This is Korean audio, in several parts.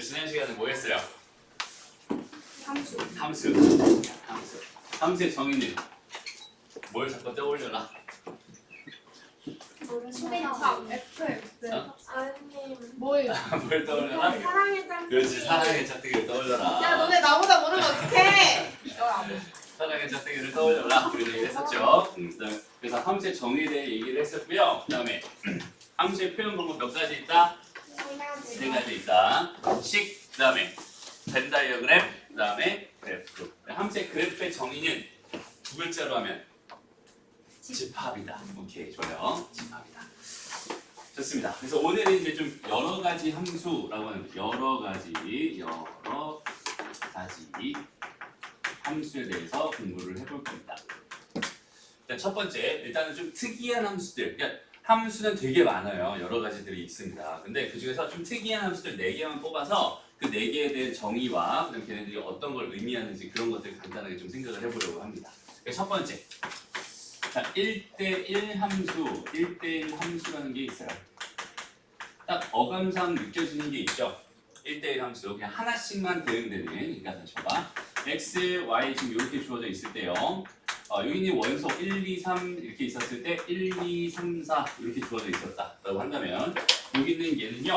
지난 시간에 뭐 했어요? 함수. 함수의 정의는 뭘 자꾸 떠올려라? 수빈탑 FX. 어? 뭘? 뭘 떠올려라? 사랑의 짝꿍. 그렇지, 사랑의 짝대기를 떠올려라. 야 너네 나보다 모르면 어떡해? 사랑의 짝대기를 떠올려라. 그런 얘기를 했었죠. 그래서 함수의 정의에 대해 얘기를 했었고요. 그 다음에 함수의 표현 방법 몇 가지 있다? 세 가지 있다. 식, 그 다음에 벤 다이어그램, 그 다음에 그래프. 함수의 그래프의 정의는 두 글자로 하면 집합이다. 오케이, 좋아요. 집합이다. 좋습니다. 그래서 오늘은 이제 좀 여러 가지 함수라고 하는 여러 가지 함수에 대해서 공부를 해볼 겁니다. 일단 첫 번째, 일단은 좀 특이한 함수들. 그러니까 함수는 되게 많아요. 여러 가지들이 있습니다. 근데 그 중에서 좀 특이한 함수들 4개만 뽑아서 그 4개에 대한 정의와 그다음 걔네들이 어떤 걸 의미하는지 그런 것들을 간단하게 좀 생각을 해보려고 합니다. 첫 번째, 자, 1대1 함수, 1대1 함수라는 게 있어요. 딱 어감상 느껴지는 게 있죠. 1대1 함수, 그냥 하나씩만 대응되는. 그러니까 다시 봐봐. x, y 지금 이렇게 주어져 있을 때요. 여기 있는 원소 1, 2, 3 이렇게 있었을 때 1, 2, 3, 4 이렇게 주어져 있었다 라고 한다면 여기 있는 얘는요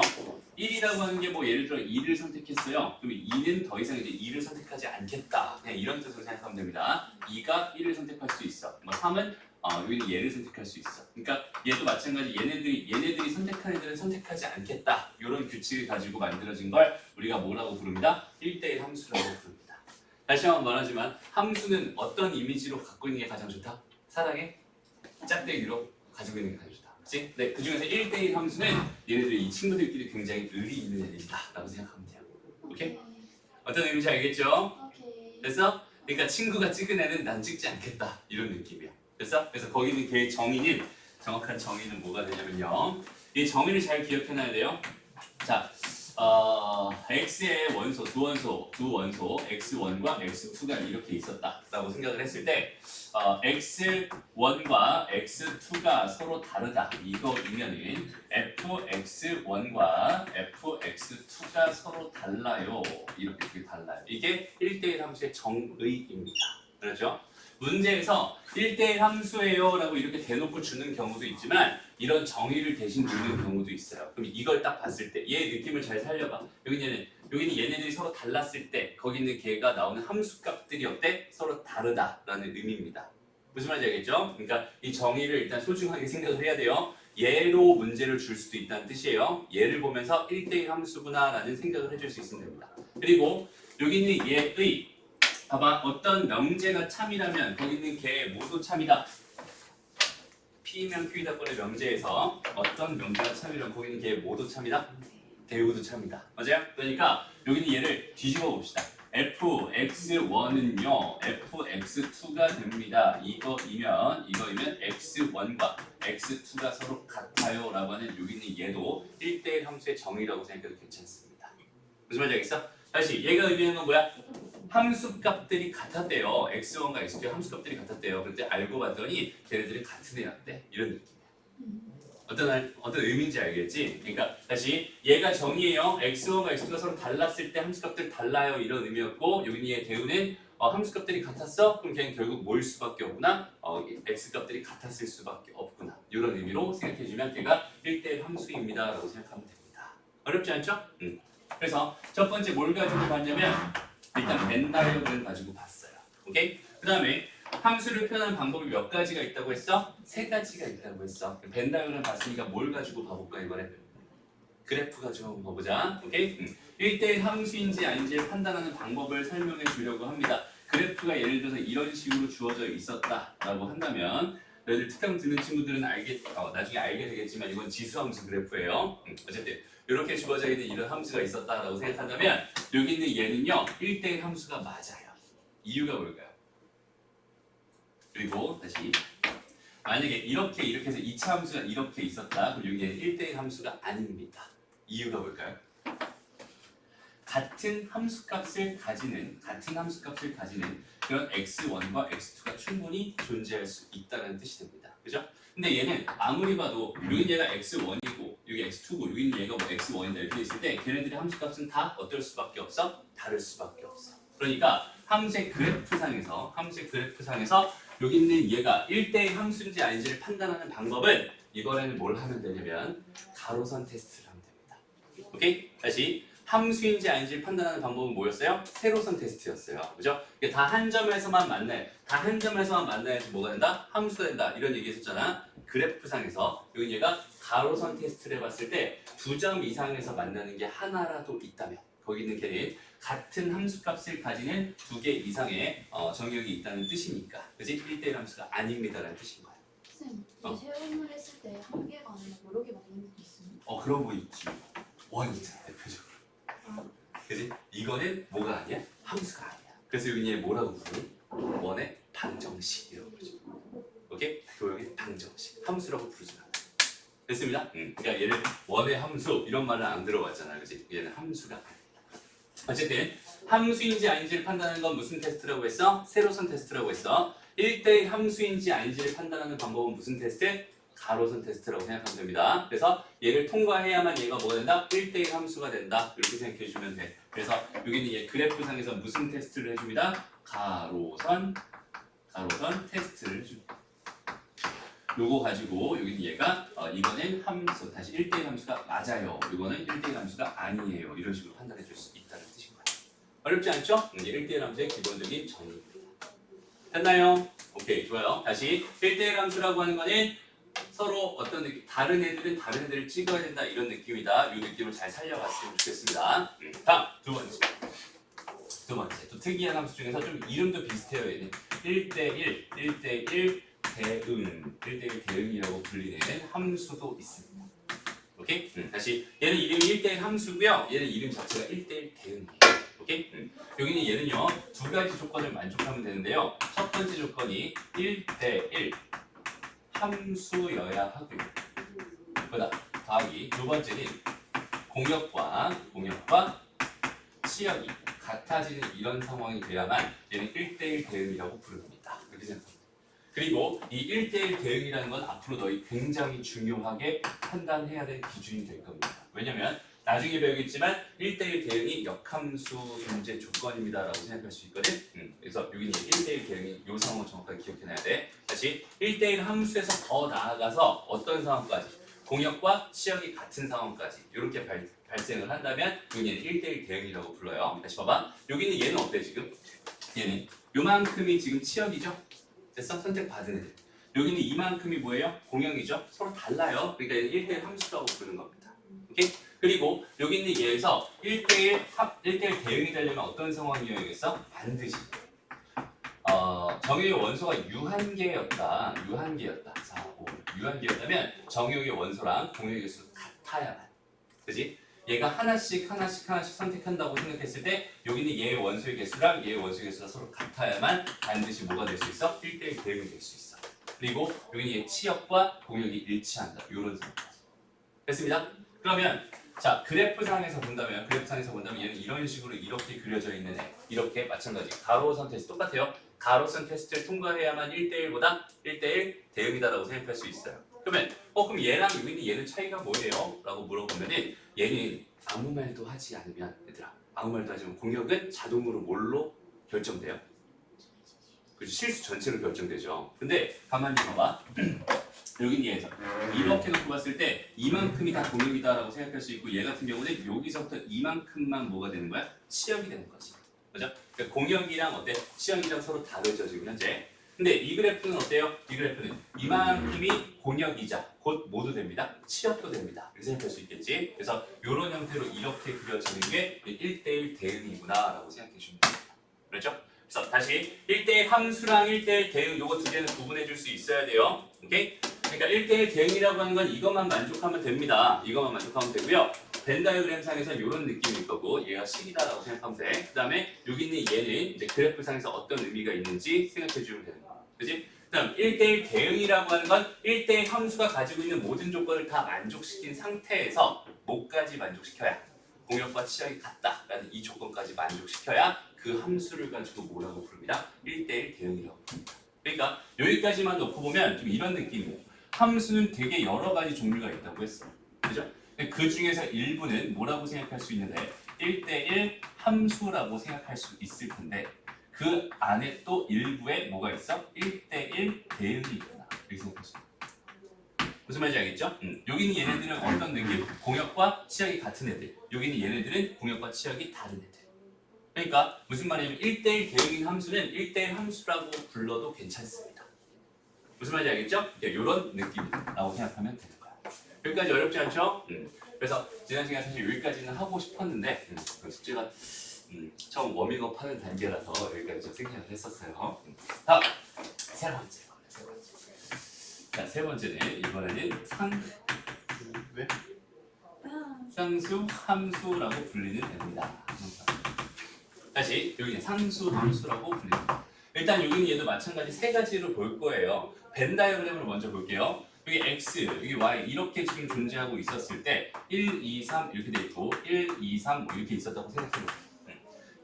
1이라고 하는 게 뭐 예를 들어 2를 선택했어요. 그러면 2는 더 이상 이제 2를 선택하지 않겠다. 그냥 이런 뜻으로 생각하면 됩니다. 2가 1을 선택할 수 있어. 뭐 3은 여기는 얘를 선택할 수 있어. 그러니까 얘도 마찬가지 얘네들이 선택한 애들은 선택하지 않겠다. 이런 규칙을 가지고 만들어진 걸 우리가 뭐라고 부릅니다? 1대1 함수라고 부릅니다. 다시 한번 말하지만 함수는 어떤 이미지로 갖고 있는 게 가장 좋다? 사랑의 짝대기로 가지고 있는 게 가장 좋다. 그치? 네, 그 중에서 1대1 함수는 얘네들이 이 친구들끼리 굉장히 의리 있는 애들이다 라고 생각하면 돼요. 오케이? 어떤 의미인지 알겠죠? 됐어? 그러니까 친구가 찍은 애는 난 찍지 않겠다 이런 느낌이야. 됐어? 그래서 거기 있는 걔의 정의는 정확한 정의는 뭐가 되냐면요. 이 정의를 잘 기억해놔야 돼요. 자, x의 원소, 두 원소 x1과 x2가 이렇게 있었다라고 생각을 했을 때 x1과 x2가 서로 다르다 이거이면은 fx1과 fx2가 서로 달라요. 이렇게 달라요. 이게 1대1 함수의 정의입니다. 그렇죠? 문제에서 1대1 함수예요 라고 이렇게 대놓고 주는 경우도 있지만 이런 정의를 대신 주는 경우도 있어요. 그럼 이걸 딱 봤을 때 얘 느낌을 잘 살려봐. 여기는 얘네들이 서로 달랐을 때 거기 있는 걔가 나오는 함수값들이 어때? 서로 다르다라는 의미입니다. 무슨 말인지 알겠죠? 그러니까 이 정의를 일단 소중하게 생각을 해야 돼요. 얘로 문제를 줄 수도 있다는 뜻이에요. 얘를 보면서 1대1 함수구나 라는 생각을 해줄 수 있으면 됩니다. 그리고 여기 있는 얘의 봐봐, 어떤 명제가 참이라면 거기 있는 걔 모두 참이다. P면 Q이다권의 명제에서 어떤 명제가 참이라면 거기 있는 걔 모두 참이다. 대우도 참이다. 맞아요? 그러니까 여기 있는 얘를 뒤집어 봅시다. fx1은요 fx2가 됩니다. 이거이면 x1과 x2가 서로 같아요 라고 하는 여기 있는 얘도 1대1 함수의 정의라고 생각해도 괜찮습니다. 무슨 말인지 알겠어? 다시 얘가 의미하는 건 뭐야? 함수값들이 같았대요. x1과 x2의 함수값들이 같았대요. 그때 알고 봤더니 걔네들이 같은 애였대. 이런 느낌이야. 어떤 의미인지 알겠지? 그러니까 다시 얘가 정의예요. x1과 x2가 서로 달랐을 때 함수값들 달라요. 이런 의미였고 여기 얘 대우는 함수값들이 같았어? 그럼 걔는 결국 뭐일 수밖에 없구나? x값들이 같았을 수밖에 없구나. 이런 의미로 생각해주면 걔가 1대1 함수입니다. 라고 생각하면 됩니다. 어렵지 않죠? 그래서 첫 번째 뭘 가지고 봤냐면 일단 벤 다이어그램 가지고 봤어요. 오케이? 그 다음에 함수를 표현하는 방법이 몇 가지가 있다고 했어? 3가지가 있다고 했어. 벤 다이어그램 봤으니까 뭘 가지고 봐볼까 이번에? 그래프 가지고 한번 봐보자. 오케이? 1대1 함수인지 아닌지를 판단하는 방법을 설명해 주려고 합니다. 그래프가 예를 들어서 이런 식으로 주어져 있었다라고 한다면 너희들 특강 듣는 친구들은 나중에 알게 되겠지만 이건 지수함수 그래프예요. 어쨌든 이렇게 주어져 있는 이런 함수가 있었다라고 생각한다면 여기 있는 얘는요 1대1 함수가 맞아요. 이유가 뭘까요? 그리고 다시 만약에 이렇게 해서 2차 함수가 이렇게 있었다. 그럼 여기는 1대1 함수가 아닙니다. 이유가 뭘까요? 같은 함수값을 가지는 그런 x1과 x2가 충분히 존재할 수 있다는 뜻이 됩니다. 그죠? 근데 얘는 아무리 봐도 여기 얘가 x1이고 여기 x2고 여기 있는 얘가 뭐 x1인다 이렇게 있을 때 걔네들의 함수값은 다 어떨 수밖에 없어? 다를 수밖에 없어. 그러니까 함수의 그래프상에서 여기 있는 얘가 1대1 함수인지 아닌지를 판단하는 방법은 이번에는 뭘 하면 되냐면 가로선 테스트를 하면 됩니다. 오케이? 다시 함수인지 아닌지를 판단하는 방법은 뭐였어요? 세로선 테스트였어요. 그죠? 이게 다 한 점에서만 만나야 다 한 점에서만 만나야지 뭐가 된다? 함수가 된다. 이런 얘기 했었잖아. 그래프상에서 여기 얘가 가로선 테스트를 해봤을 때 2점 이상에서 만나는 게 하나라도 있다면 거기 있는 걔는 같은 함수값을 가지는 2개 이상의 정역이 있다는 뜻이니까 그지? 1대1 함수가 아닙니다라는 뜻인 거야. 쌤, 이 세움을 했을 때 한 개가 아니라 여러 개 맞는 게 있어요? 그런 거 있지. 원이잖아 대표적으로. 그지? 이거는 뭐가 아니야? 함수가 아니야. 그래서 여기 얘 뭐라고 부르니? 원의 방정식이라고 부르죠. 오케이? 교역의 방정식. 함수라고 부르지 않아. 됐습니다. 그러니까 얘는 원의 함수 이런 말을 안 들어봤잖아, 그지? 얘는 함수가 아니야. 어쨌든 함수인지 아닌지를 판단하는 건 무슨 테스트라고 했어? 세로선 테스트라고 했어. 1대1 함수인지 아닌지를 판단하는 방법은 무슨 테스트? 가로선 테스트라고 생각하면 됩니다. 그래서 얘를 통과해야만 얘가 뭐가 된다? 1대1 함수가 된다. 이렇게 생각해 주면 돼. 그래서 여기는 얘 그래프상에서 무슨 테스트를 해줍니다? 가로선 테스트를 해줍니다. 요거 가지고 여기는 얘가 이거는 함수, 다시 1대1 함수가 맞아요. 이거는 1대1 함수가 아니에요. 이런 식으로 판단해 줄 수 있다는 뜻인 거예요. 어렵지 않죠? 이제 1대1 함수의 기본적인 정의입니다. 됐나요? 오케이, 좋아요. 다시 1대1 함수라고 하는 거는 서로 어떤 느낌, 다른 애들은 다른 애들을 찍어야 된다 이런 느낌이다. 이 느낌을 잘 살려갔으면 좋겠습니다. 다음 두 번째. 또 특이한 함수 중에서 좀 이름도 비슷해요. 얘는 1대1 대응이라고 불리는 함수도 있습니다. 오케이? 다시 얘는 이름이 1대1 함수고요. 얘는 이름 자체가 1대1 대응이에요. 오케이? 여기는 얘는요 두 가지 조건을 만족하면 되는데요. 첫 번째 조건이 1대1 함수여야 하고요. 그다음 더하기 두 번째는 공역과 치역이 같아지는 이런 상황이 돼야만 얘는 1대1 대응이라고 부릅니다. 이렇게 생각합니다. 그리고 이 1대1 대응이라는 건 앞으로 너희 굉장히 중요하게 판단해야 될 기준이 될 겁니다. 왜냐면 나중에 배우겠지만 1대1 대응이 역함수 존재 조건입니다라고 생각할 수 있거든. 그래서 여기는 1대1 대응이 이 상황을 정확하게 기억해놔야 돼. 다시 1대1 함수에서 더 나아가서 어떤 상황까지 공역과 치역이 같은 상황까지 이렇게 발생을 한다면 여기는 1대1 대응이라고 불러요. 다시 봐봐. 여기는 얘는 어때 지금? 얘는 요만큼이 지금 치역이죠? 됐어? 선택받은 애들. 여기는 이만큼이 뭐예요? 공역이죠? 서로 달라요. 그러니까 얘는 1대1 함수라고 부르는 겁니다. 오케이? 그리고 여기 있는 얘에서 1대1 대응이 되려면 어떤 상황이어야겠어? 반드시 정역의 원소가 유한계였다. 자, 유한계였다면 정역의 원소랑 공역의 개수 같아야만. 그지? 얘가 하나씩 선택한다고 생각했을 때 여기는 얘의 원소의 개수랑 얘의 원소의 개수가 서로 같아야만 반드시 뭐가 될 수 있어? 1대1 대응이 될 수 있어. 그리고 여기는 얘 치역과 공역이 일치한다. 이런 상황까지. 됐습니다? 그러면 자 그래프상에서 본다면 얘는 이런 식으로 이렇게 그려져 있는 애 이렇게 마찬가지 가로선 테스트 똑같아요. 가로선 테스트를 통과해야만 1대1보다 1대1 대응이다라고 생각할 수 있어요. 그러면 그럼 얘랑 여기 있는 얘는 차이가 뭐예요? 라고 물어보면은 얘는 아무 말도 하지 않으면 얘들아 아무 말도 하지 않으면 공역은 자동으로 뭘로 결정돼요? 그렇죠. 실수 전체로 결정되죠. 근데 가만히 봐봐. 여기는 얘에서 이렇게 놓고 봤을 때 이만큼이 다 공역이다라고 생각할 수 있고 얘 같은 경우는 여기서부터 이만큼만 뭐가 되는 거야? 치역이 되는 거지. 그죠? 그러니까 공역이랑 어때? 치역이랑 서로 다르죠 지금 현재. 근데 이 그래프는 어때요? 이 그래프는 이만큼이 공역이자 곧 모두 됩니다. 치역도 됩니다. 이렇게 생각할 수 있겠지. 그래서 이런 형태로 이렇게 그려지는 게 1대1 대응이구나 라고 생각해 주면 됩니다. 그렇죠? 그래서 다시 1대1 함수랑 1대1 대응 요거 두 개는 구분해 줄 수 있어야 돼요. 오케이? 그러니까 1대1 대응이라고 하는 건 이것만 만족하면 됩니다. 이것만 만족하면 되고요. 벤 다이어그램상에서는 이런 느낌일 거고 얘가 식이다라고 생각하면 돼. 그 다음에 여기 있는 얘는 이제 그래프상에서 어떤 의미가 있는지 생각해 주면 되는 거야. 그치? 그 다음 1대1 대응이라고 하는 건 1대1 함수가 가지고 있는 모든 조건을 다 만족시킨 상태에서 뭐까지 만족시켜야 공역과 치역이 같다라는 이 조건까지 만족시켜야 그 함수를 가지고 뭐라고 부릅니다? 1대1 대응이라고 부릅니다. 그러니까 여기까지만 놓고 보면 좀 이런 느낌이에요. 함수는 되게 여러 가지 종류가 있다고 했어. 그죠? 근데 그 중에서 일부는 뭐라고 생각할 수 있는데 1대1 함수라고 생각할 수 있을 텐데 그 안에 또 일부에 뭐가 있어? 1대1 대응이 있구나 이렇게 생각할 수 있어. 무슨 말인지 알겠죠? 여기는 얘네들은 어떤 느낌? 공역과 치역이 같은 애들. 여기는 얘네들은 공역과 치역이 다른 애들. 그러니까 무슨 말이냐면 1대1 대응인 함수는 1대1 함수라고 불러도 괜찮습니다. 무슨 말인지 알겠죠? 이런 느낌이라고 생각하면 되는 거야. 여기까지 어렵지 않죠? 그래서 지난 시간에 사실 여기까지는 하고 싶었는데 그 숙제가 처음 워밍업 하는 단계라서 여기까지 좀 생략을 했었어요. 다음 세 번째. 자, 세 번째는 이번에는 상수 함수라고 불리는 애입니다. 다시 여기는 상수 함수라고 불립니다. 일단 여기는 얘도 마찬가지 세 가지로 볼 거예요. 벤 다이어그램으로 먼저 볼게요. 여기 x, 여기 y 이렇게 지금 존재하고 있었을 때 1, 2, 3 이렇게 돼 있고 1, 2, 3 뭐 이렇게 있었다고 생각해 보세요.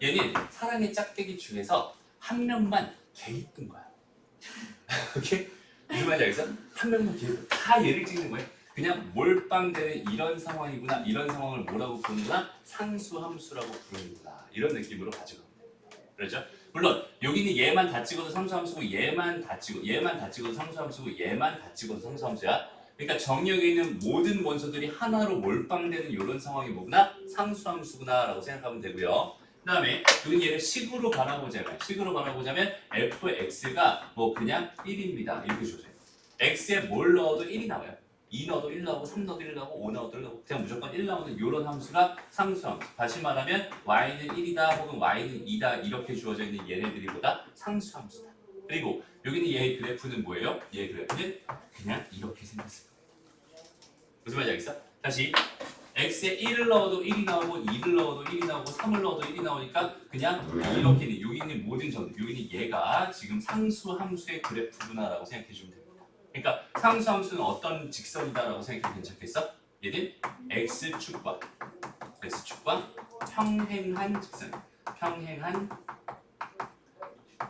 얘는 사랑의 짝대기 중에서 한 명만 개 이쁜 거야. 오케이? 무슨 말인지 알겠어? 한 명만 개 이쁜 다 얘를 찍는 거예요. 그냥 몰빵되는 이런 상황이구나. 이런 상황을 뭐라고 부르는구나? 상수함수라고 부르는구나. 이런 느낌으로 가지고 가면 돼요. 그렇죠? 물론 여기는 얘만 다 찍어도 상수함수고 얘만 다 찍어도 상수함수고 얘만 다 찍어도 상수함수야. 그러니까 정역에 있는 모든 원소들이 하나로 몰빵되는 이런 상황이 뭐구나? 상수함수구나 라고 생각하면 되고요. 그 다음에 여기 얘를 식으로 바라보자면 fx가 뭐 그냥 1입니다. 이렇게 줘줘요. x에 뭘 넣어도 1이 나와요. 2 넣어도 1 나오고 3 넣어도 1 나오고 5 넣어도 1 나오고 그냥 무조건 1 나오는 이런 함수가 상수함수. 다시 말하면 y는 1이다 혹은 y는 2다 이렇게 주어져 있는 얘네들이 보다 상수함수다. 그리고 여기는 얘의 그래프는 뭐예요? 얘의 그래프는 그냥 이렇게 생겼을 거예요. 무슨 말인지 알겠어? 다시 x에 1을 넣어도 1이 나오고 2를 넣어도 1이 나오고 3을 넣어도 1이 나오니까 그냥 이렇게 여기 있는 모든 점들 여기는 얘가 지금 상수함수의 그래프구나라고 생각해 주면 됩니다. 그러니까 상수함수는 어떤 직선이다라고 생각해도 괜찮겠어? 얘는 x축과 평행한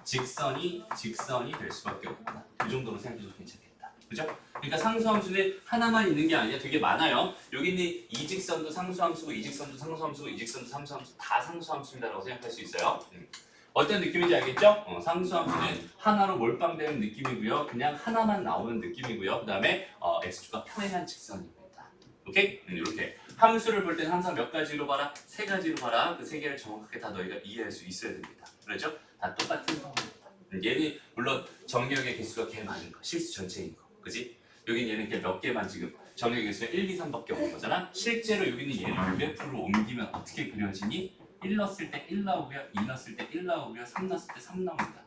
직선이 될 수밖에 없다. 이 정도로 생각해도 괜찮겠다. 그죠? 그러니까 상수함수는 하나만 있는 게 아니라 되게 많아요. 여기 있는 이 직선도 상수함수고 이 직선도 상수함수고 이 직선도 상수함수 다 상수함수입니다라고 생각할 수 있어요. 어떤 느낌인지 알겠죠? 상수함수는 하나로 몰빵되는 느낌이고요. 그냥 하나만 나오는 느낌이고요. 그 다음에 x축과 평행한 직선입니다. 오케이? 이렇게 함수를 볼 때는 항상 몇 가지로 봐라? 세 가지로 봐라. 그 세 개를 정확하게 다 너희가 이해할 수 있어야 됩니다. 그렇죠? 다 똑같은 상황입니다. 얘는 물론 정역의 개수가 개 많은 거, 실수 전체인 거, 그지? 여긴 얘는 그냥 몇 개만 지금 정역의 개수가 1, 2, 3밖에 없는 거잖아. 실제로 여기는 얘를 그래프로 옮기면 어떻게 그려지니? 1 넣었을 때 1 나오고요. 2 넣었을 때 1 나오고요. 3 넣었을 때 3 나옵니다.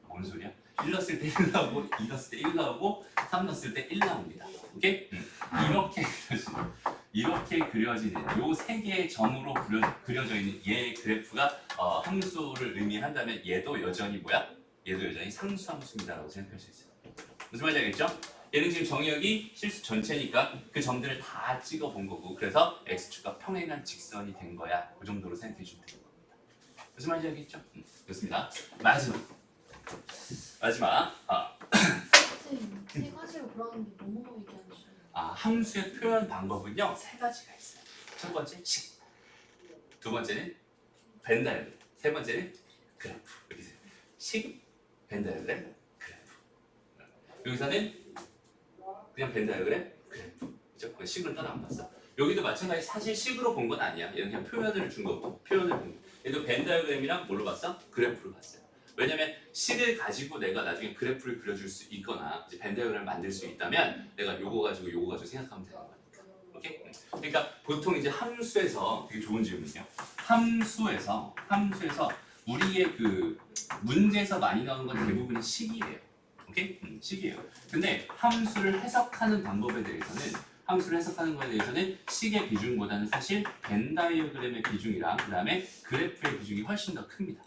뭔 소리야? 1 넣었을 때 1 나오고 2 넣었을 때 1 나오고 3 넣었을 때 1 나옵니다. 오케이? 이렇게 그려지는 요 세 개의 점으로 그려져 있는 얘의 그래프가 함수를 의미한다면 얘도 여전히 뭐야? 얘도 여전히 상수함수입니다라고 생각할 수 있어요. 무슨 말인지 알겠죠? 얘는 지금 정역이 실수 전체니까 그 점들을 다 찍어 본 거고 그래서 x축과 평행한 직선이 된 거야. 그 정도로 생각해 주면 되는 겁니다. 무슨 말인지 알겠죠? 좋습니다. 마지막 선생님, 세 가지로 보라는 게 너무 얘기하시죠. 함수의 표현 방법은요 세 가지가 있어요. 첫 번째 식, 두 번째는 벤 다이어그램, 세 번째는 그래프. 이렇게 돼요. 식, 벤 다이어그램, 그래프. 여기서는 그냥 벤 다이어그램, 그래프. 그죠? 그 식을 따라 안 봤어. 여기도 마찬가지 사실 식으로 본 건 아니야. 얘는 그냥 표현을 준 거고 표현을 본 거. 얘도 벤 다이어그램이랑 뭘로 봤어? 그래프로 봤어요. 왜냐면 식을 가지고 내가 나중에 그래프를 그려줄 수 있거나 이제 벤 다이어그램을 만들 수 있다면 내가 요거 가지고 생각하면 되는 거니까. 오케이? 그러니까 보통 이제 함수에서 되게 좋은 질문이에요. 함수에서 우리의 그 문제에서 많이 나오는 건 대부분이 식이에요. 오케이? 식이에요. 근데 함수를 해석하는 방법에 대해서는 식의 비중보다는 사실 벤 다이어그램의 비중이랑 그 다음에 그래프의 비중이 훨씬 더 큽니다.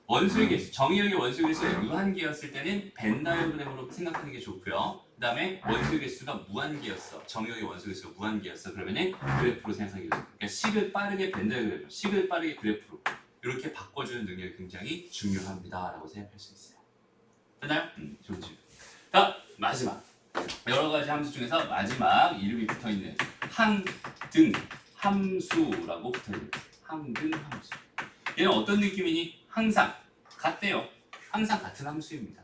원소의 개수, 정의역의 원소의 개수가 유한계였을 때는 벤 다이어그램으로 생각하는 게 좋고요. 그 다음에 원소의 개수가 무한계였어. 정의역의 원소의 개수가 무한계였어. 그러면은 그래프로 생각하는 게 좋아요. 그러니까 식을 빠르게 벤 다이어그램, 식을 빠르게 그래프로 이렇게 바꿔주는 능력이 굉장히 중요합니다라고 생각할 수 있어요. 됐나요? 좋은 질문. 자, 마지막. 여러 가지 함수 중에서 마지막 이름이 붙어 있는 항등 함수라고 붙어있는 항등 함수. 얘는 어떤 느낌이니? 항상 같대요. 항상 같은 함수입니다.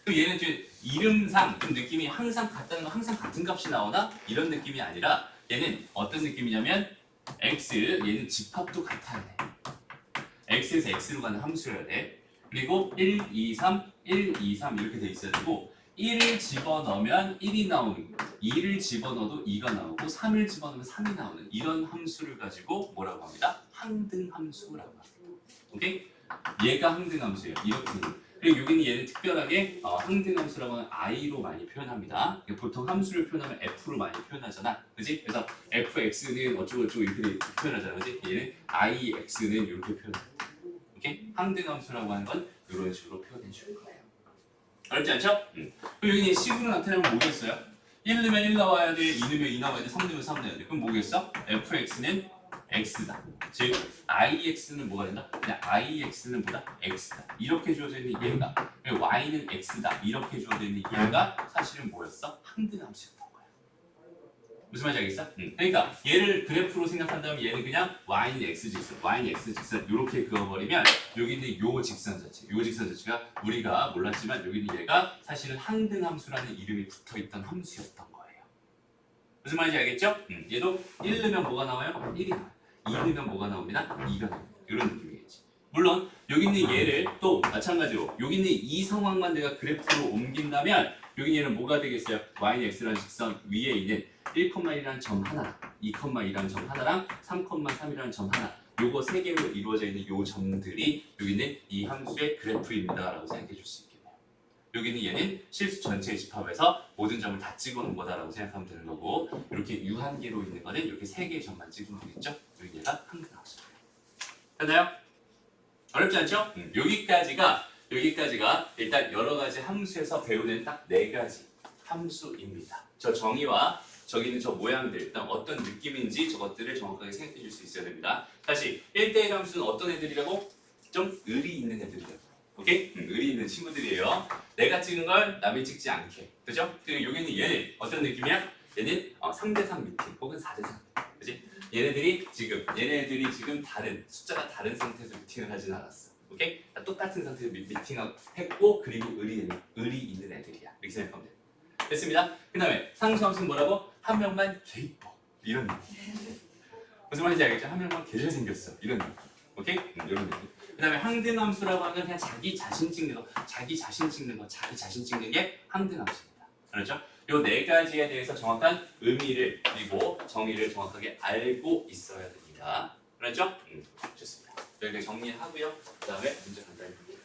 그럼 얘는 좀 이름상 좀 느낌이 항상 같다는 건 항상 같은 값이 나오나? 이런 느낌이 아니라 얘는 어떤 느낌이냐면 x, 얘는 집합도 같아야 돼. x에서 x로 가는 함수여야 돼. 그리고 1, 2, 3, 1, 2, 3 이렇게 돼 있어야 되고 1을 집어넣으면 1이 나오는 거, 2를 집어넣어도 2가 나오고 3을 집어넣으면 3이 나오는 이런 함수를 가지고 뭐라고 합니다? 항등함수라고 합니다. 오케이? 얘가 항등함수예요. 이렇게. 그리고 여기는 얘는 특별하게 항등함수라고 하는 i로 많이 표현합니다. 보통 함수를 표현하면 f로 많이 표현하잖아. 그지? 그래서 fx는 어쩌고저쩌고 이렇게 표현하잖아. 그지? 얘는 ix는 이렇게 표현해. 오케이? 항등함수라고 하는 건 이런 식으로 표현해 줄 거예요. 어렵지 않죠? 그럼 여기 식으로 나타내면 뭐겠어요? 1 넣으면 1 나와야 돼, 2 넣으면 2 나와야 돼, 3 넣으면 3 넣어야 돼. 그럼 뭐겠어? fx는 x다. 즉 ix는 뭐가 된다? 그냥 ix는 뭐다? x다. 이렇게 주어져 있는 얘가 y는 x다. 이렇게 주어져 있는 얘가 사실은 뭐였어? 항등함수였던 거야. 무슨 말인지 알겠어? 그러니까 얘를 그래프로 생각한다면 얘는 그냥 y는 x직선, y는 x직선 이렇게 그어버리면 여기는 요 직선 자체가 우리가 몰랐지만 여기는 얘가 사실은 항등함수라는 이름이 붙어있던 함수였던 거예요. 무슨 말인지 알겠죠? 얘도 1 넣으면 뭐가 나와요? 1이 나와요. 2 넣으면 뭐가 나옵니다? 2가 나와요. 이런 느낌이겠지. 물론 여기 있는 얘를 또 마찬가지로 여기 있는 이 상황만 내가 그래프로 옮긴다면 여기 얘는 뭐가 되겠어요? y는 x라는 직선 위에 있는 1,1이라는 점 하나, 2,2라는 점 하나랑 3,3이라는 점 하나 요거 세 개로 이루어져 있는 요 점들이 여기 있는 이 함수의 그래프입니다 라고 생각해 줄 수 있겠네요. 여기는 얘는 실수 전체의 집합에서 모든 점을 다 찍어놓은 거다라고 생각하면 되는 거고 이렇게 유한계로 있는 거는 이렇게 세 개의 점만 찍으면 되겠죠? 여기 얘가 항등함수예요. 됐나요? 어렵지 않죠? 여기까지가 일단 여러 가지 함수에서 배우는 딱 4가지 함수입니다. 저 정의와 저기 있는 저 모양들 일단 어떤 느낌인지 저것들을 정확하게 생각해 줄 수 있어야 됩니다. 다시 1대1 함수는 어떤 애들이라고? 좀 의리 있는 애들이라고. 오케이? 의리 있는 친구들이에요. 내가 찍은 걸 남이 찍지 않게. 그죠? 그리고 여기는 얘는 어떤 느낌이야? 얘는 3대3 미팅 혹은 4대3. 그지? 얘네들이 지금 다른 숫자가 다른 상태에서 미팅을 하진 않았어. 오케이? 똑같은 상태에서 미팅을 했고 그리고 의리 있는 애들이야. 이렇게 생각하면 돼. 됐습니다. 그 다음에 상수함수는 뭐라고? 한 명만 개 이뻐. 이런 느낌. 무슨 말인지 알겠죠? 한 명만 개 잘생겼어. 이런 느낌. 오케이? 이런 느낌. 그 다음에 항등함수라고 하는 그냥 자기 자신 찍는 게 항등함수입니다. 그렇죠? 요 4가지에 대해서 정확한 의미를 그리고 정의를 정확하게 알고 있어야 됩니다. 그렇죠? 좋습니다. 여기까지 정리하고요. 그 다음에 문제 간단히 볼게요.